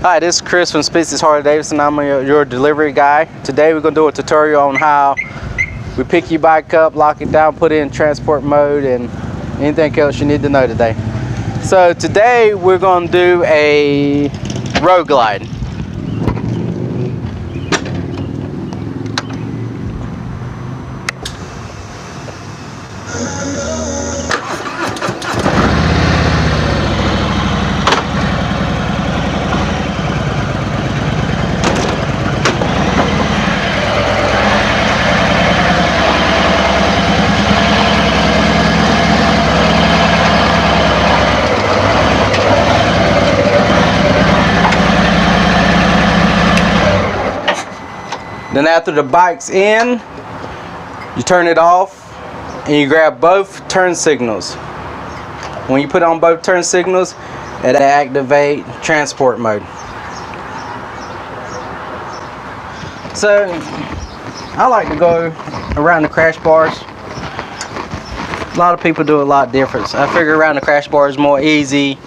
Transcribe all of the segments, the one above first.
Hi, this is Chris from Species Harley-Davidson. I'm your delivery guy. Today we're going to do a tutorial on how we pick your bike up, lock it down, put it in transport mode, and anything else you need to know today. So today we're going to do a road glide. Then after the bike's in, you turn it off and you grab both turn signals. When you put on both turn signals, it'll activate transport mode. So I like to go around the crash bars. A lot of people do a lot different. So I figure around the crash bar is more easy.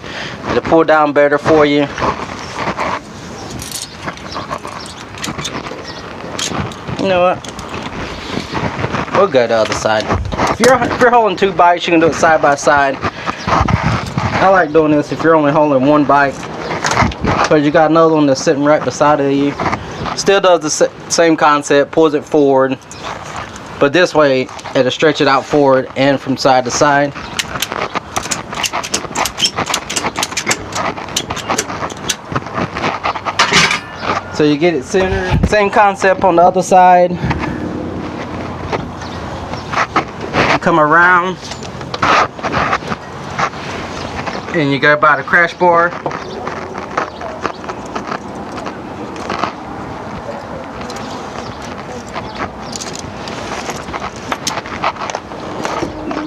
It'll pull down better for you. You know what? We'll go to the other side. If you're holding two bikes, you can do it side by side. I like doing this if you're only holding one bike, because you got another one that's sitting right beside of you. Still does the same concept, pulls it forward, but this way it'll stretch it out forward and from side to side. So you get it centered. Same concept on the other side. You come around and you go by the crash bar.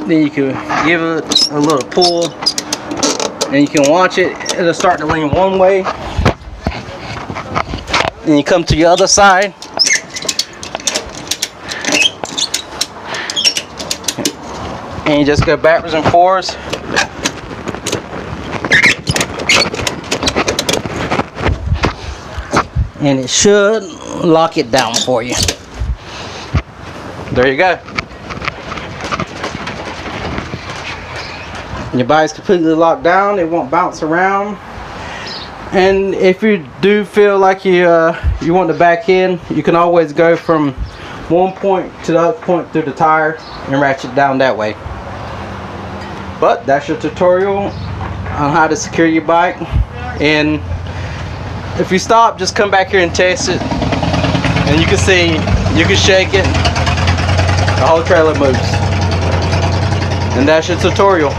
Then you can give it a little pull and you can watch it. It'll start to lean one way. Then you come to the other side and you just go backwards and forwards. And it should lock it down for you. There you go. Your bike's completely locked down. It won't bounce around. And if you do feel like you want to back in, you can always go from one point to the other point through the tire and ratchet down that way. But that's your tutorial on how to secure your bike. And if you stop, just come back here and test it. And you can see, you can shake it, the whole trailer moves. And that's your tutorial.